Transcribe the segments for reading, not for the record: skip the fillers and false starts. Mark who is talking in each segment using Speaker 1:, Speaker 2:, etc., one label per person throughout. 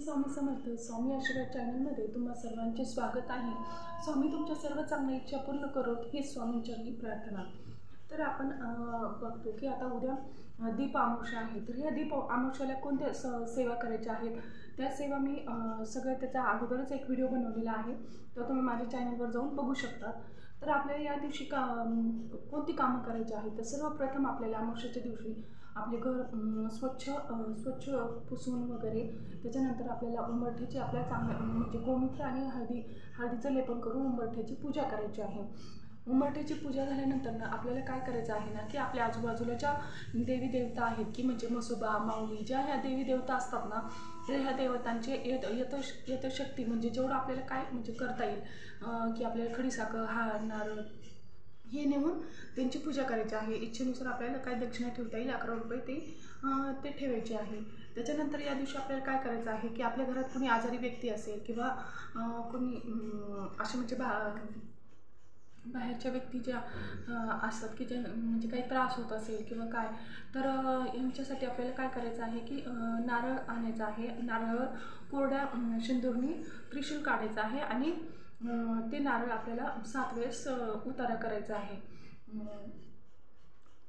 Speaker 1: स्वामी समर्थ स्वामी आशीर्वाद चॅनलमध्ये तुम्हा सर्वांचे स्वागत आहे। स्वामी तुमच्या सर्व चांगल्या इच्छा पूर्ण करोत ही स्वामींचरणी प्रार्थना। तर आपण बघतो की आता उद्या दीप अमावस्या आहे। तर या दीप अमावस्याला कोणत्या सेवा करायच्या आहेत त्या सेवा मी सगळं त्याच्या अगोदरच एक व्हिडिओ बनवलेला आहे, तो तुम्ही माझ्या चॅनलवर जाऊन बघू शकता। तर आपल्याला या दिवशी कोणती कामं करायची आहेत तर सर्वप्रथम आपल्याला अमावस्येच्या दिवशी आपले घर स्वच्छ पुसून वगैरे त्याच्यानंतर आपल्याला उंबरठ्याची आपल्या चांगल्या म्हणजे गोमूत्र आणि हळदीचं लेपन करून उंबरठ्याची पूजा करायची आहे। उंबरठ्याची पूजा झाल्यानंतर ना आपल्याला काय करायचं आहे ना की आपल्या आजूबाजूला ज्या देवी देवता आहेत की म्हणजे म्हसोबा माऊली ज्या ह्या देवी देवता असतात ना, तर ह्या देवतांचे यथाशक्ती म्हणजे जेवढं आपल्याला काय म्हणजे करता येईल की आपल्याला खडीसाखर हार नारळ हे नेऊन त्यांची पूजा करायची आहे। इच्छेनुसार आपल्याला काय दक्षिणा ठेवता येईल 11 रुपये ते ठेवायचे आहे। त्याच्यानंतर या दिवशी आपल्याला काय करायचं आहे की आपल्या घरात कोणी आजारी व्यक्ती असेल किंवा कोणी असे म्हणजे बाहेरच्या व्यक्ती ज्या असतात की जे म्हणजे काही त्रास होत असेल किंवा काय, तर यांच्यासाठी आपल्याला काय करायचं आहे की नारळ आणायचा आहे। नारळावर कोरड्या शेंदूरनी त्रिशूल काढायचं आहे आणि ते नारळ आपल्याला 7 वेळेस उतारा करायचा आहे।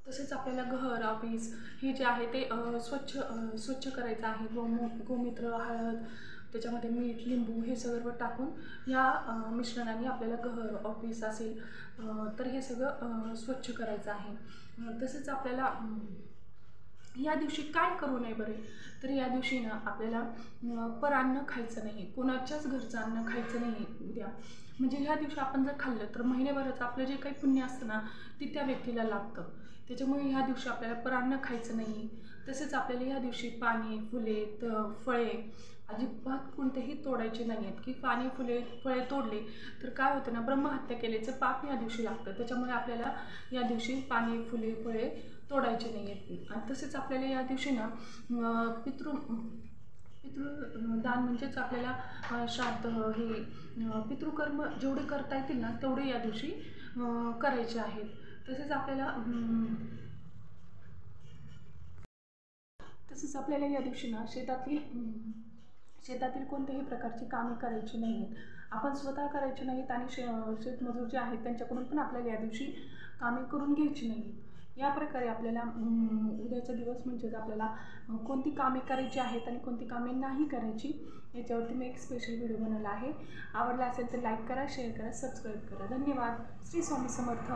Speaker 1: तसेच आपल्याला घर ऑफिस हे जे आहे ते स्वच्छ करायचं आहे। गोमूत्र हळद त्याच्यामध्ये मीठ लिंबू हे सर्व टाकून या मिश्रणाने आपल्याला घर ऑफिस असेल तर हे सगळं स्वच्छ करायचं आहे। तसेच आपल्याला या दिवशी काय करू नये बरे, तर या दिवशी ना आपल्याला परान्न खायचं नाही, कोणाच्याच घरचं अन्न खायचं नाही उद्या। म्हणजे ह्या दिवशी आपण जर खाल्लं तर महिन्याभराचं आपलं जे काही पुण्य असतं ना ती त्या व्यक्तीला लागतं। त्याच्यामुळे ह्या दिवशी आपल्याला परान्न खायचं नाही। तसेच आपल्याला ह्या दिवशी पाने फुले फळे अजिबात कोणतेही तोडायचे नाही आहेत की पाने फळे तोडले तर काय होतं ना ब्रह्महत्या केल्याचं पाप या दिवशी लागतं। त्याच्यामुळे आपल्याला या दिवशी पाने फुले फळे तोडायचे नाही आहेत। आणि तसेच आपल्याला या दिवशी ना पितृदान म्हणजेच आपल्याला श्राद्ध हे पितृकर्म जेवढे करता येतील ना तेवढे या दिवशी करायचे आहेत। तसेच आपल्याला या दिवशी ना शेतातील कोणत्याही प्रकारची कामे करायची नाही आहेत, आपण स्वतः करायची नाहीत आणि शेतमजूर जे आहेत त्यांच्याकडून पण आपल्याला या दिवशी कामे करून घ्यायची नाही। या प्रकारे आपल्याला उद्याचा दिवस म्हणजेच आपल्याला कोणती कामे करायची आहेत आणि कोणती कामे नाही करायची याच्यावरती मी एक स्पेशल व्हिडिओ बनवला आहे। आवडला असेल तर लाईक करा, शेअर करा, सबस्क्राईब करा। धन्यवाद। श्री स्वामी समर्थ।